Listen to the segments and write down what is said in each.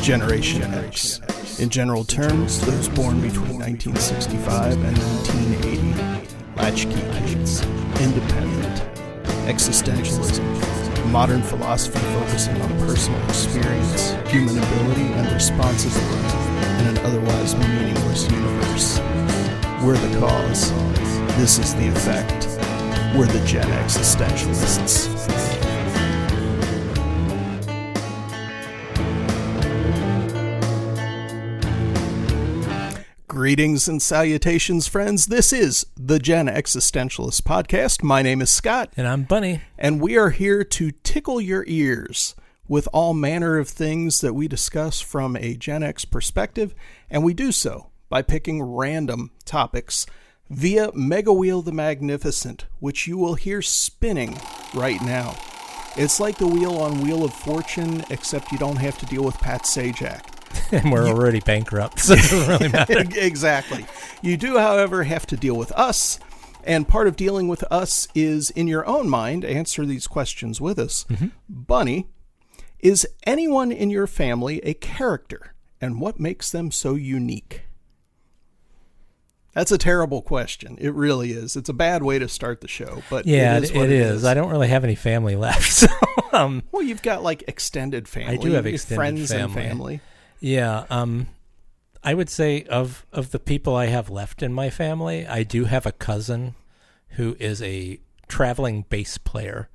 Generation X. In general terms, those born between 1965 and 1980. Latchkey kids. Independent. Existentialism. Modern philosophy focusing on personal experience, human ability, and responsibility in an otherwise meaningless universe. We're the cause. This is the effect. We're the Gen Existentialists. Greetings and salutations, friends. This is the Gen Existentialist podcast. My name is Scott. And I'm Bunny. And we are here to tickle your ears with all manner of things that we discuss from a Gen X perspective. And we do so by picking random topics via Mega Wheel the Magnificent, which you will hear spinning right now. It's like the wheel on Wheel of Fortune, except you don't have to deal with Pat Sajak. And we're already bankrupt, so it doesn't really matter. Exactly. You do, however, have to deal with us, and part of dealing with us is, in your own mind, answer these questions with us. Mm-hmm. Bunny, is anyone in your family a character, and what makes them so unique? That's a terrible question. It really is. It's a bad way to start the show, but yeah, it is. I don't really have any family left. So, well, you've got like extended family. I do have extended friends and family. Yeah, I would say of the people I have left in my family, I do have a cousin who is a traveling bass player.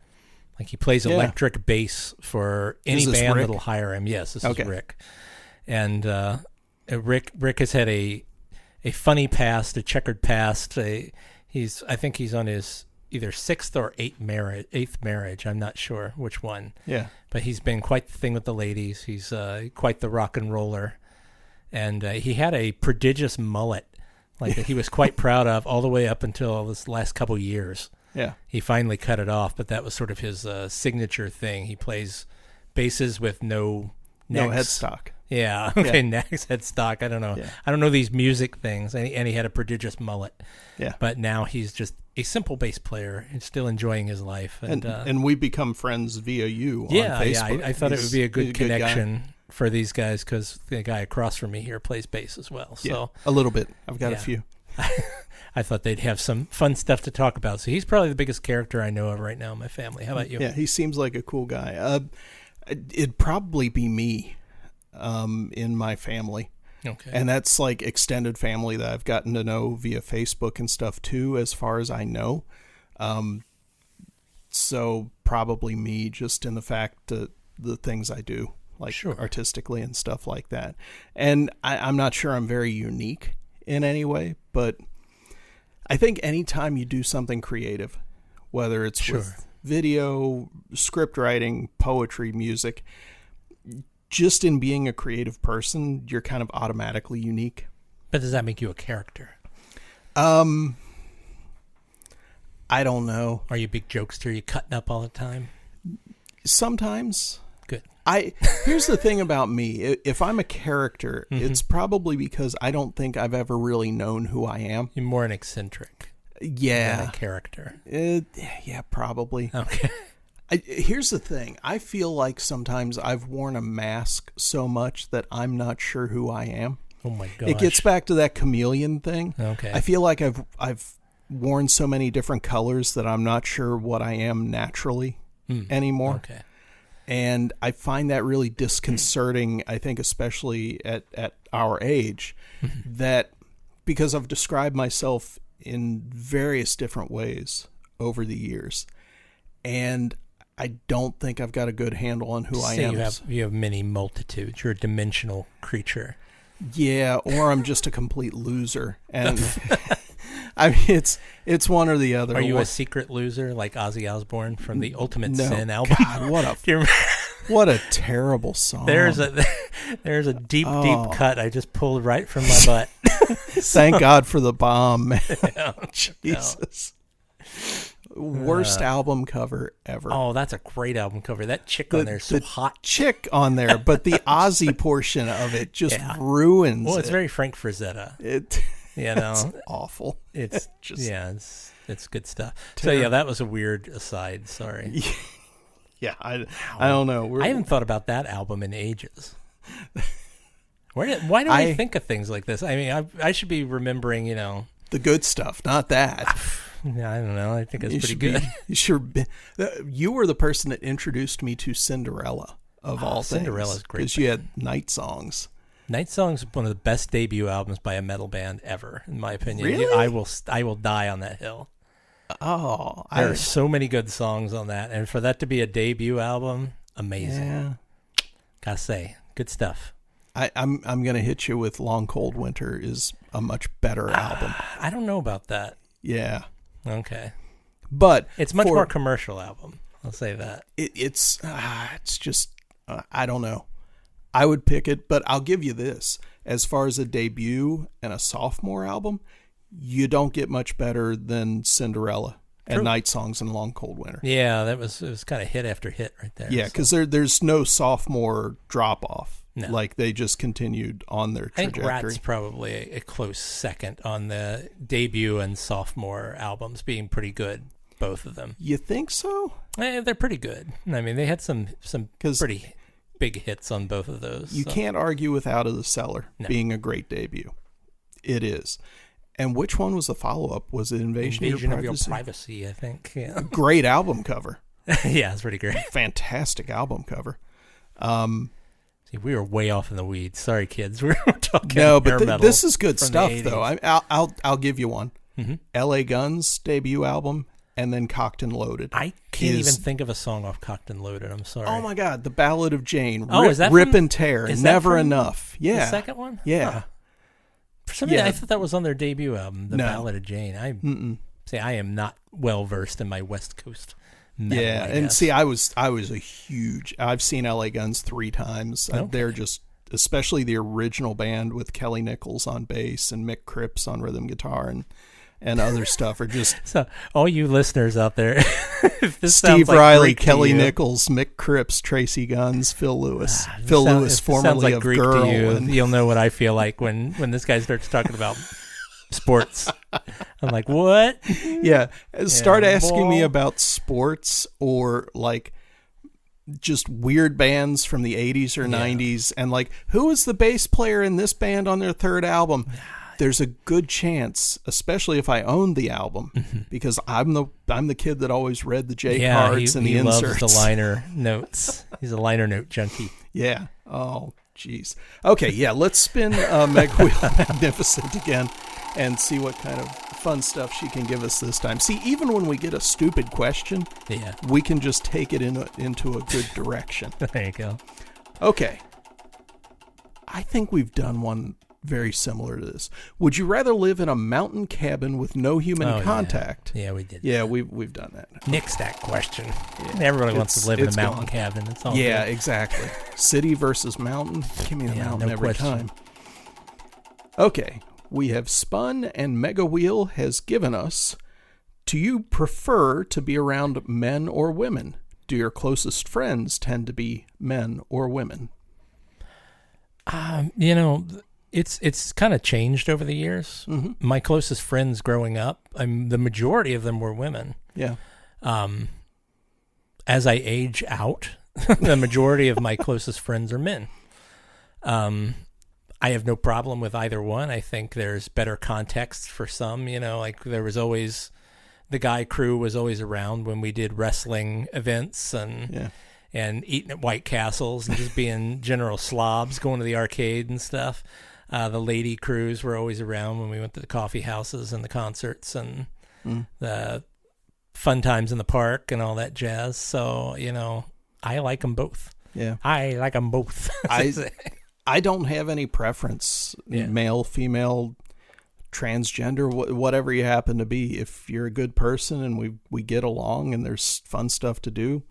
Like he plays electric bass for any band Rick? that'll hire him. Yes, this Okay. is Rick. And Rick has had a funny past, a checkered past. I think he's on his either sixth or eighth marriage. I'm not sure which one. Yeah. But he's been quite the thing with the ladies. He's quite the rock and roller. And he had a prodigious mullet, like that he was quite proud of all the way up until this last couple years. Yeah. He finally cut it off, but that was sort of his signature thing. He plays basses with no necks. No headstock. Yeah. Okay. Necks, headstock. I don't know. Yeah. I don't know these music things. And he had a prodigious mullet. Yeah. But now he's just a simple bass player and still enjoying his life. And we become friends via you on Facebook. Yeah. I thought it would be a good connection for these guys because the guy across from me here plays bass as well. So a little bit. I've got a few. I thought they'd have some fun stuff to talk about. So he's probably the biggest character I know of right now in my family. How about you? Yeah, he seems like a cool guy. It'd probably be me in my family. Okay. And that's like extended family that I've gotten to know via Facebook and stuff too, as far as I know. So probably me, just in the fact that the things I do, like artistically and stuff like that. And I'm not sure I'm very unique in any way, but I think anytime you do something creative, whether it's with video, script writing, poetry, music, just in being a creative person, you're kind of automatically unique. But does that make you a character? I don't know. Are you a big jokester? Are you cutting up all the time? Sometimes. Good. Here's the thing about me. If I'm a character, it's probably because I don't think I've ever really known who I am. You're more an eccentric than a character. Yeah, probably. Okay. Here's the thing. I feel like sometimes I've worn a mask so much that I'm not sure who I am. Oh my gosh. It gets back to that chameleon thing. Okay. I feel like I've worn so many different colors that I'm not sure what I am naturally anymore. Okay. And I find that really disconcerting, I think, especially at our age, that because I've described myself in various different ways over the years, and I don't think I've got a good handle on who I am. You have many multitudes. You're a dimensional creature. Yeah, or I'm just a complete loser. And I mean, it's one or the other. Are you a secret loser like Ozzy Osbourne from the Ultimate Sin album? God, what a terrible song. There's a deep cut I just pulled right from my butt. Thank God for the bomb, man. Yeah, Jesus. Worst album cover ever. Oh, that's a great album cover. That chick on there is so hot. Chick on there, but the Ozzy portion of it just ruins it. Well, it's very Frank Frazetta. It's awful. It's just it's good stuff. So yeah, that was a weird aside. Sorry. Yeah, I don't know. I haven't thought about that album in ages. Why do I think of things like this? I mean, I should be remembering, the good stuff, not that. Yeah, I don't know. I think it's pretty good. You were the person that introduced me to Cinderella, of all things. Cinderella's great. Because you had Night Songs. Night Songs is one of the best debut albums by a metal band ever, in my opinion. Really? I will die on that hill. Oh, there are so many good songs on that, and for that to be a debut album, amazing. Yeah. Gotta say, good stuff. I'm going to hit you with Long Cold Winter is a much better album. I don't know about that. Yeah. Okay. But it's much more commercial album. I'll say that. It's just, I don't know. I would pick it, but I'll give you this. As far as a debut and a sophomore album, you don't get much better than Cinderella and Night Songs and Long Cold Winter. Yeah, it was kind of hit after hit right there. Yeah, because there's no sophomore drop-off. No. Like they just continued on their trajectory. I think Rats probably a close second on the debut and sophomore albums being pretty good, both of them. You think so? They're pretty good. I mean, they had some pretty big hits on both of those. You can't argue with Out of the Cellar being a great debut. It is. And which one was the follow-up? Was it Invasion of Your Privacy, I think. Yeah. Great album cover. Yeah, it's pretty great. Fantastic album cover. See, we were way off in the weeds. Sorry, kids. We were talking but this is good stuff, though. I'll give you one. Mm-hmm. L.A. Guns debut album, and then Cocked and Loaded. I can't even think of a song off Cocked and Loaded. I'm sorry. Oh my God, The Ballad of Jane. Is that Rip and Tear. Never Enough. Yeah. The second one? Yeah. Huh. For some reason, I thought that was on their debut album, The Ballad of Jane. I am not well versed in my West Coast metal. Yeah, and see, I was a huge. I've seen LA Guns 3 times. Okay. They're just, especially the original band with Kelly Nichols on bass and Mick Cripps on rhythm guitar and other stuff are just. So, all you listeners out there, if this Steve like Riley, Kelly Nichols, Mick Cripps, Tracy Guns, Phil Lewis. Phil Lewis, formerly of Greek Girl. To you, you'll know what I feel like when this guy starts talking about sports. I'm like, what? Yeah. Start asking me about sports or like just weird bands from the 80s or 90s and like, who is the bass player in this band on their third album? There's a good chance, especially if I owned the album, because I'm the kid that always read the J cards and the inserts. He loves the liner notes. He's a liner note junkie. Yeah. Oh, jeez. Okay, yeah, let's spin Meg Wheel Magnificent again and see what kind of fun stuff she can give us this time. See, even when we get a stupid question, we can just take it into a good direction. There you go. Okay. I think we've done one very similar to this. Would you rather live in a mountain cabin with no human contact? Yeah, we did. Yeah, we've done that. Nix that question. Yeah. Everybody wants to live in a mountain cabin. It's all good. Exactly. City versus mountain. Give me the mountain every time. Okay. We have spun, and Mega Wheel has given us, do you prefer to be around men or women? Do your closest friends tend to be men or women? It's kind of changed over the years. Mm-hmm. My closest friends growing up, the majority of them were women. Yeah. As I age out, the majority of my closest friends are men. I have no problem with either one. I think there's better context for some, like there was always, the guy crew was always around when we did wrestling events and eating at White Castles and just being general slobs, going to the arcade and stuff. The lady crews were always around when we went to the coffee houses and the concerts and the fun times in the park and all that jazz. So, I like them both. Yeah. I like them both. I don't have any preference, male, female, transgender, whatever you happen to be. If you're a good person and we get along and there's fun stuff to do,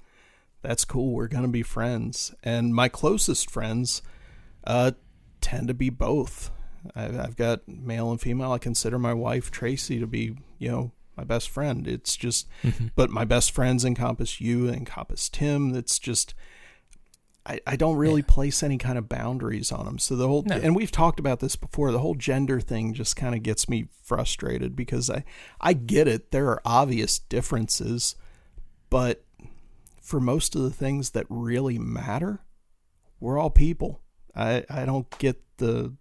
that's cool. We're going to be friends. And my closest friends tend to be both. I've got male and female. I consider my wife, Tracy, to be, my best friend. It's just, but my best friends encompass you, encompass Tim. It's just... I don't really place any kind of boundaries on them. So the whole, and we've talked about this before, the whole gender thing just kind of gets me frustrated because I get it. There are obvious differences, but for most of the things that really matter, we're all people. I don't get the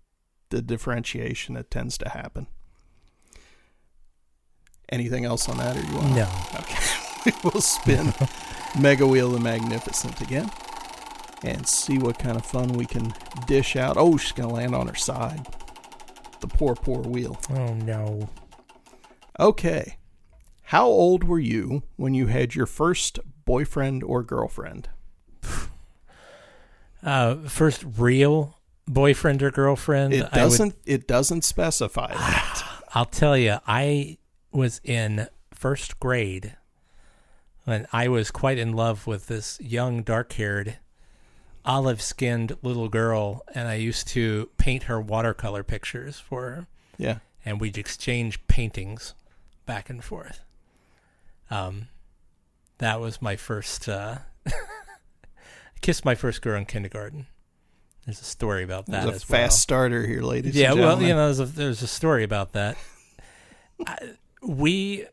differentiation that tends to happen. Anything else on that, or you want? No. Okay. We'll spin Mega Wheel the Magnificent again and see what kind of fun we can dish out. Oh, she's going to land on her side. The poor wheel. Oh, no. Okay. How old were you when you had your first boyfriend or girlfriend? First real boyfriend or girlfriend? It doesn't specify that. I'll tell you, I was in first grade when I was quite in love with this young, dark-haired, olive-skinned little girl, and I used to paint her watercolor pictures for her. Yeah. And we'd exchange paintings back and forth. That was my first... I kissed my first girl in kindergarten. There's a story about that as well. There's a fast starter here, ladies and gentlemen. Well, there's a story about that. We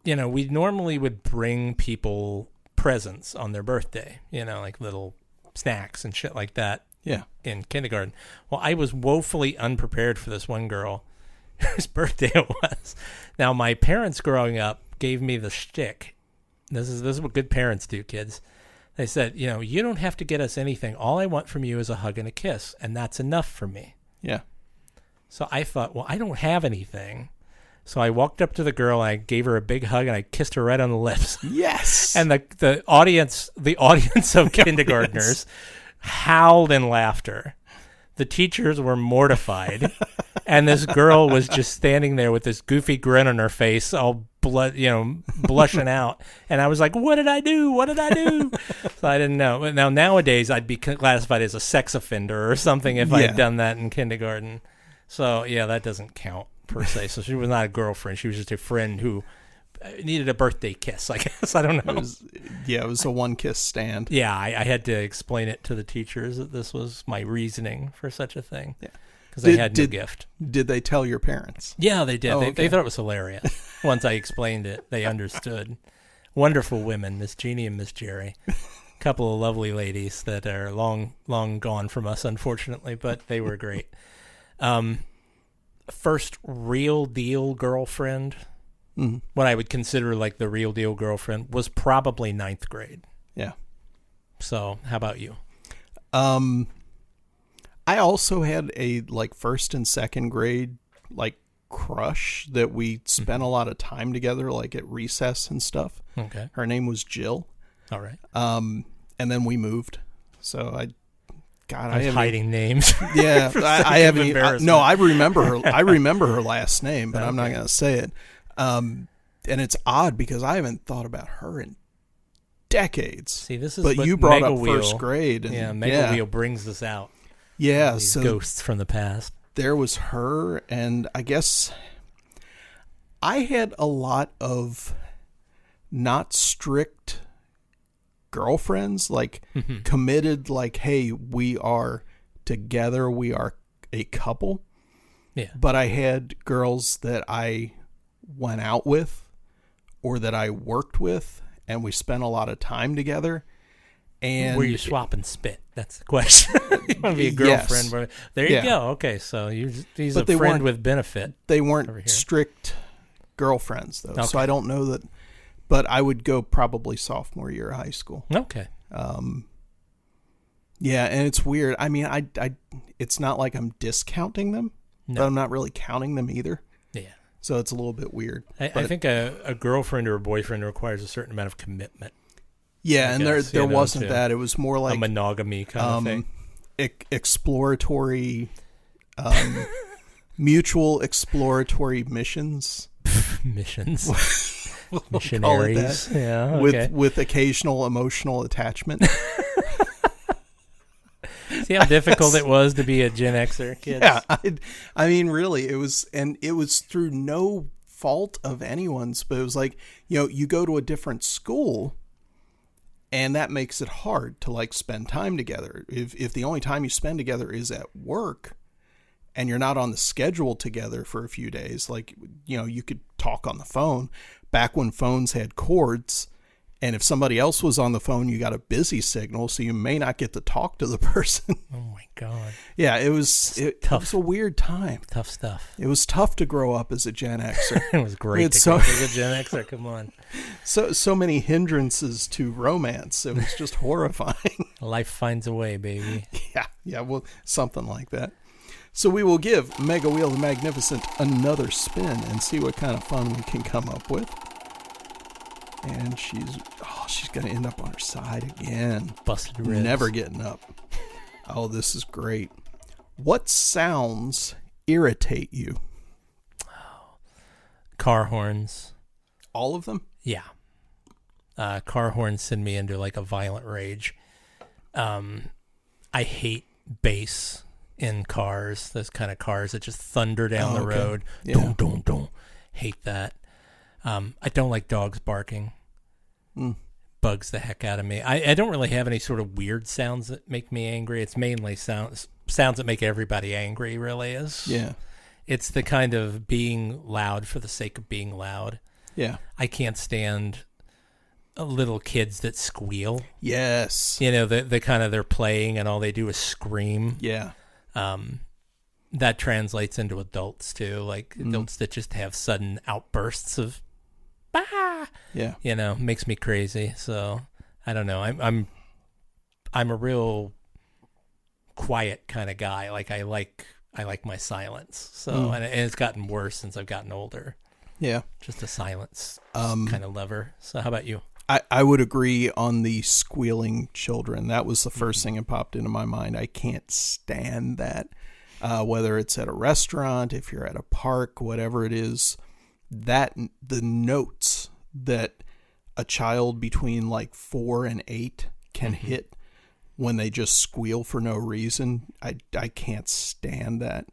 normally would bring people presents on their birthday, like little snacks and shit like that. Yeah. In kindergarten. Well, I was woefully unprepared for this one girl whose birthday it was. Now, my parents growing up gave me the shtick. This is what good parents do, kids. They said, you don't have to get us anything. All I want from you is a hug and a kiss, and that's enough for me. Yeah. So I thought, well, I don't have anything. So I walked up to the girl, and I gave her a big hug, and I kissed her right on the lips. Yes. And the audience of kindergartners howled in laughter. The teachers were mortified, and this girl was just standing there with this goofy grin on her face, all blushing out. And I was like, "What did I do? What did I do?" So I didn't know. Now nowadays, I'd be classified as a sex offender or something if I had done that in kindergarten. So yeah, that doesn't count per se. So she was not a girlfriend; she was just a friend who needed a birthday kiss, I guess. I don't know. It was a one-kiss stand. Yeah, I had to explain it to the teachers that this was my reasoning for such a thing. Yeah. Because they had no gift. Did they tell your parents? Yeah, they did. They thought it was hilarious. Once I explained it, they understood. Wonderful women, Miss Jeannie and Miss Jerry. A couple of lovely ladies that are long gone from us, unfortunately, but they were great. First real deal girlfriend, what I would consider like the real deal girlfriend, was probably 9th grade. Yeah. So how about you? I also had a first and second grade crush that we spent a lot of time together, at recess and stuff. Okay. Her name was Jill. All right. And then we moved. So I was hiding names. Yeah, I haven't. No, I remember her. I remember her last name, but I'm not going to say it. And it's odd because I haven't thought about her in decades. See, this is. But you brought up first grade. And, Mega Wheel brings this out. Yeah, these ghosts from the past. There was her, and I guess I had a lot of not strict girlfriends, committed, hey, we are together, we are a couple. Yeah. But I had girls that I went out with or that I worked with, and we spent a lot of time together. And were you swapping spit? That's the question. You want to be a girlfriend? Yes. There you go. Okay, so he's a friend with benefit. They weren't strict girlfriends, though. Okay. So I don't know that. But I would go probably sophomore year of high school. Okay. Yeah, and it's weird. I mean, it's not like I'm discounting them, but I'm not really counting them either. Yeah. So it's a little bit weird. I think a girlfriend or a boyfriend requires a certain amount of commitment. Yeah, and there wasn't that. It was more like a monogamy kind of thing. Exploratory, mutual exploratory missions. Missions. Missionaries. Yeah. Okay. With occasional emotional attachment. See how difficult it was to be a Gen Xer, kids? Yeah, I mean, really, it was through no fault of anyone's, but it was you go to a different school. And that makes it hard to spend time together. If the only time you spend together is at work and you're not on the schedule together for a few days, you could talk on the phone. Back when phones had cords And if somebody else was on the phone, you got a busy signal, so you may not get to talk to the person. Oh, my God. Yeah, it was a weird time. Tough stuff. It was tough to grow up as a Gen Xer. It was great to grow up as a Gen Xer. Come on. So many hindrances to romance. It was just horrifying. Life finds a way, baby. Yeah, well, something like that. So we will give Mega Wheel the Magnificent another spin and see what kind of fun we can come up with. And she's going to end up on her side again. Busted ribs. Never getting up. Oh, this is great. What sounds irritate you? Car horns. All of them? Yeah. Car horns send me into like a violent rage. I hate bass in cars. Those kind of cars that just thunder down the road. Yeah. Don't. Hate that. I don't like dogs barking. Bugs the heck out of me. I don't really have any sort of weird sounds that make me angry. It's mainly sounds that make everybody angry, really is. Yeah. It's the kind of being loud for the sake of being loud. Yeah. I can't stand little kids that squeal. Yes. You know, the kind of they're playing and all they do is scream. Yeah. That translates into adults too, like adults that just have sudden outbursts of bah. Yeah. You know, makes me crazy. So I don't know. I'm a real quiet kind of guy. Like I like my silence. So and it's gotten worse since I've gotten older. Yeah. Just a silence kind of lover. So how about you? I would agree on the squealing children. That was the first thing that popped into my mind. I can't stand that. Whether it's at a restaurant, if you're at a park, whatever it is, that the notes that a child between like 4 and 8 can hit when they just squeal for no reason, I can't stand that.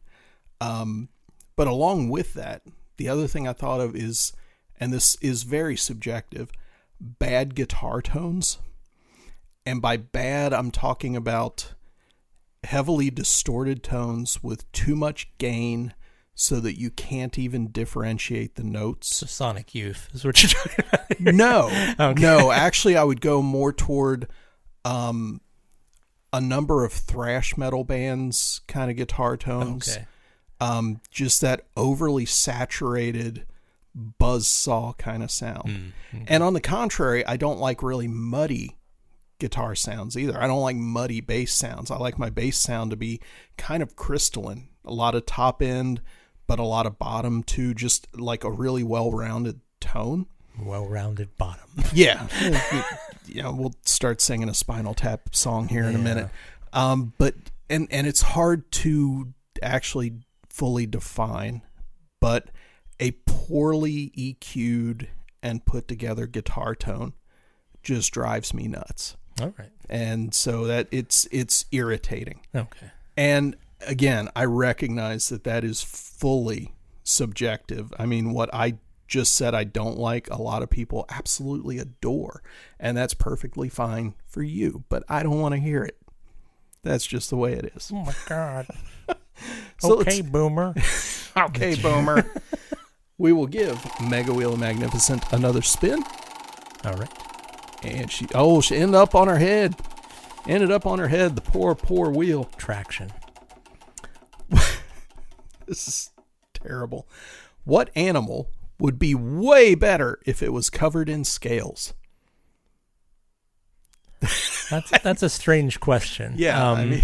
But along with that, the other thing I thought of is, and this is very subjective, bad guitar tones. And by bad, I'm talking about heavily distorted tones with too much gain so that you can't even differentiate the notes. So Sonic Youth is what you're talking about. No, actually I would go more toward a number of thrash metal bands kind of guitar tones. Okay. Just that overly saturated buzzsaw kind of sound. Okay. And on the contrary, I don't like really muddy guitar sounds either. I don't like muddy bass sounds. I like my bass sound to be kind of crystalline. A lot of top end, but a lot of bottom too. Just like a really well-rounded tone. Well-rounded bottom. Yeah. We'll start singing a Spinal Tap song here in a minute. But it's hard to actually fully define, but a poorly EQ'd and put together guitar tone just drives me nuts. All right. And so that it's irritating. Okay. And again, I recognize that is fully subjective. I mean, what I just said I don't like, a lot of people absolutely adore, and that's perfectly fine for you, but I don't want to hear it. That's just the way it is. Oh my God. So okay, boomer. Okay, boomer. We will give Mega Wheel of Magnificent another spin. All right. And she ended up on her head. The poor wheel. Traction. This is terrible. What animal would be way better if it was covered in scales? That's a strange question. Yeah,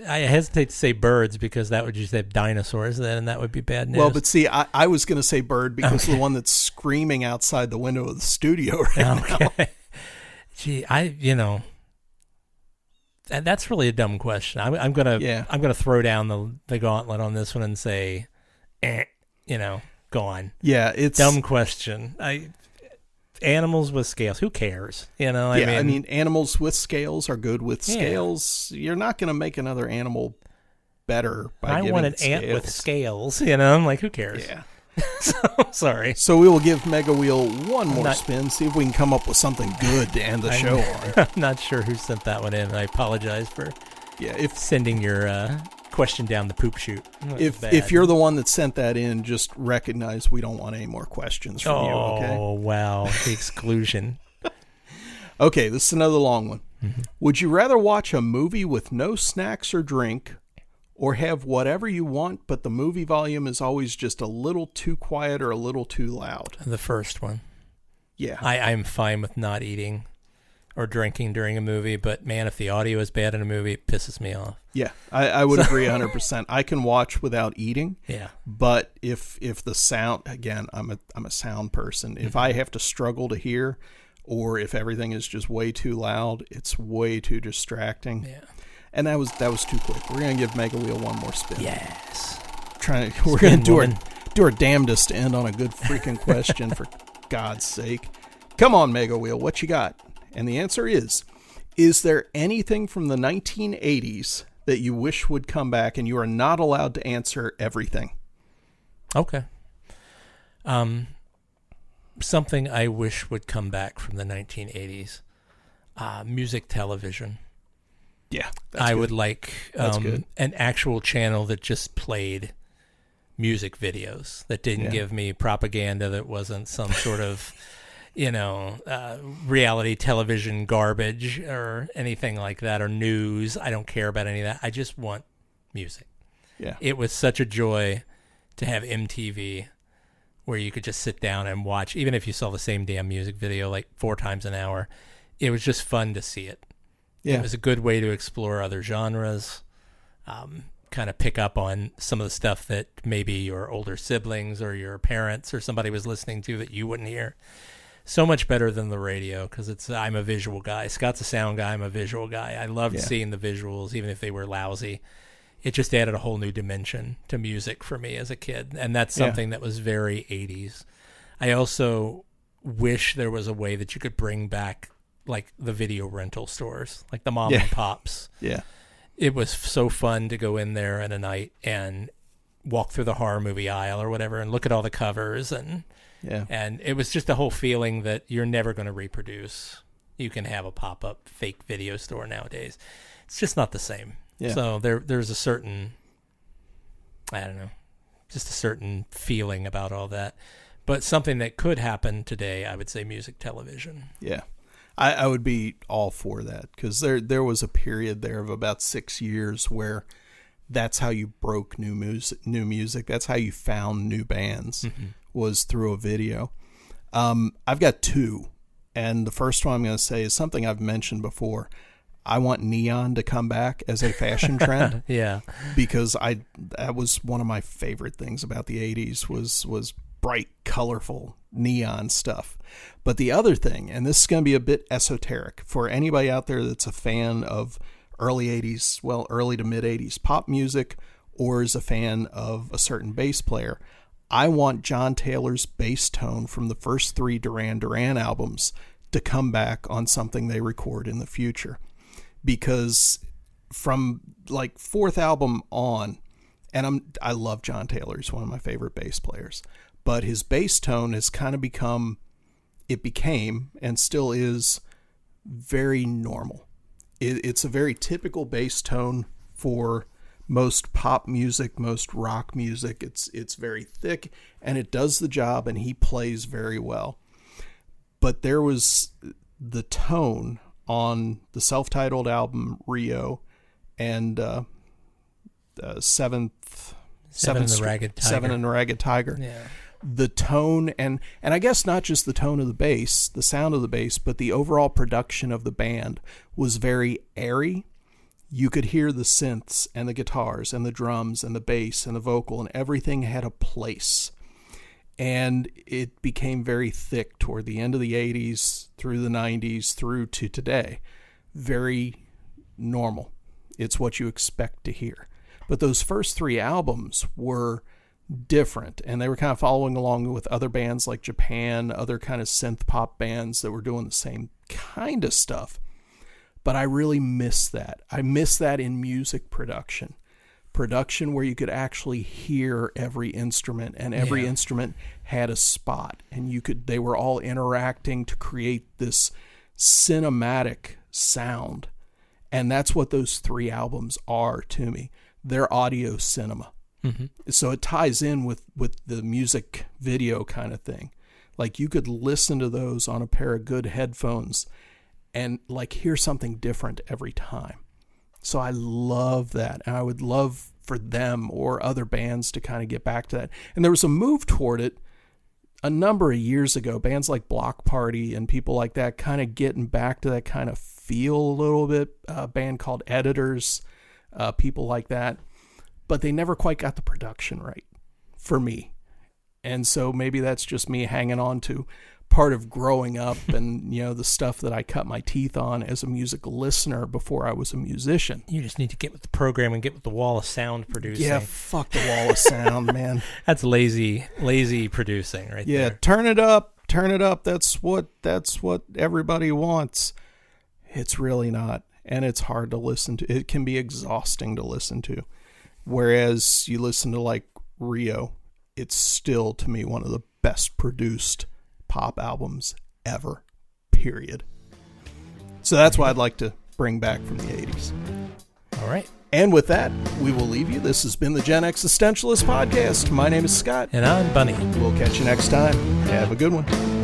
I hesitate to say birds because that would just have dinosaurs then, and that would be bad news. Well, but see, I was going to say bird because the one that's screaming outside the window of the studio right now. Gee, that's really a dumb question. I'm gonna throw down the gauntlet on this one and say, go on. Yeah, it's dumb question. Animals with scales. Who cares? I mean, animals with scales are good with scales. You're not going to make another animal better by giving it scales. I want an ant with scales. I'm like, who cares? Yeah. Sorry. So we will give Mega Wheel one more spin, see if we can come up with something good to end the show on. I'm not sure who sent that one in. I apologize for sending your question down the poop chute. If you're the one that sent that in, just recognize we don't want any more questions from you, okay? Oh, wow. The exclusion. Okay, this is another long one. Mm-hmm. Would you rather watch a movie with no snacks or drink, or have whatever you want, but the movie volume is always just a little too quiet or a little too loud? The first one. Yeah. I'm fine with not eating or drinking during a movie, but man, if the audio is bad in a movie, it pisses me off. Yeah, I would agree 100%. I can watch without eating. Yeah. But if the sound, again, I'm a sound person. If I have to struggle to hear, or if everything is just way too loud, it's way too distracting. Yeah. And that was too quick. We're gonna give Mega Wheel one more spin. Yes. We're gonna do our damnedest to end on a good freaking question for God's sake. Come on, Mega Wheel, what you got? And the answer is there anything from the 1980s that you wish would come back? And you are not allowed to answer everything. Okay. Something I wish would come back from the 1980s. Music television. Yeah. I would like an actual channel that just played music videos, that didn't give me propaganda, that wasn't some sort of, reality television garbage or anything like that, or news. I don't care about any of that. I just want music. Yeah. It was such a joy to have MTV where you could just sit down and watch, even if you saw the same damn music video like 4 times an hour. It was just fun to see it. Yeah. It was a good way to explore other genres, kind of pick up on some of the stuff that maybe your older siblings or your parents or somebody was listening to that you wouldn't hear. So much better than the radio, because I'm a visual guy. Scott's a sound guy. I'm a visual guy. I loved seeing the visuals, even if they were lousy. It just added a whole new dimension to music for me as a kid, and that's something that was very 80s. I also wish there was a way that you could bring back like the video rental stores, like the mom and pops. Yeah. It was so fun to go in there at a night and walk through the horror movie aisle or whatever and look at all the covers, and it was just a whole feeling that you're never going to reproduce. You can have a pop-up fake video store nowadays. It's just not the same. Yeah. So there's a certain, I don't know, just a certain feeling about all that. But something that could happen today, I would say music television. Yeah. I would be all for that, because there was a period there of about 6 years where that's how you broke new music. That's how you found new bands, was through a video. I've got 2, and the first one I'm going to say is something I've mentioned before. I want neon to come back as a fashion trend. Yeah, because that was one of my favorite things about the 80s was bright, colorful neon stuff. But the other thing, and this is going to be a bit esoteric for anybody out there that's a fan of early to mid 80s pop music, or is a fan of a certain bass player, I want John Taylor's bass tone from the first 3 Duran Duran albums to come back on something they record in the future. Because from like 4th album on, and I love John Taylor, he's one of my favorite bass players, but his bass tone has kind of became and still is very normal. It's a very typical bass tone for most pop music, most rock music. It's very thick, and it does the job, and he plays very well. But there was the tone on the self-titled album Rio and Seven and the Ragged Tiger. Yeah. The tone and I guess not just the tone of the bass, the sound of the bass, but the overall production of the band was very airy. You could hear the synths and the guitars and the drums and the bass and the vocal, and everything had a place. And it became very thick toward the end of the 80s, through the 90s, through to today. Very normal. It's what you expect to hear. But those first 3 albums were different, and they were kind of following along with other bands like Japan, other kind of synth pop bands that were doing the same kind of stuff. But I really miss that. I miss that in music production where you could actually hear every instrument, and every instrument had a spot, and they were all interacting to create this cinematic sound. And that's what those 3 albums are to me. they're audio cinema. Mm-hmm. So it ties in with the music video kind of thing. Like you could listen to those on a pair of good headphones and like hear something different every time. So I love that. And I would love for them or other bands to kind of get back to that. And there was a move toward it a number of years ago. Bands like Block Party and people like that kind of getting back to that kind of feel a little bit. A band called Editors, people like that. But they never quite got the production right for me. And so maybe that's just me hanging on to part of growing up and, you know, the stuff that I cut my teeth on as a music listener before I was a musician. You just need to get with the program and get with the wall of sound producing. Yeah, fuck the wall of sound, man. That's lazy producing right there. Yeah, turn it up. That's what everybody wants. It's really not. And it's hard to listen to. It can be exhausting to listen to. Whereas you listen to like Rio, it's still to me one of the best produced pop albums ever, period. So that's what I'd like to bring back from the 80s. All right. And with that, we will leave you. This has been the Gen Existentialist Podcast. My name is Scott. And I'm Bunny. We'll catch you next time. Have a good one.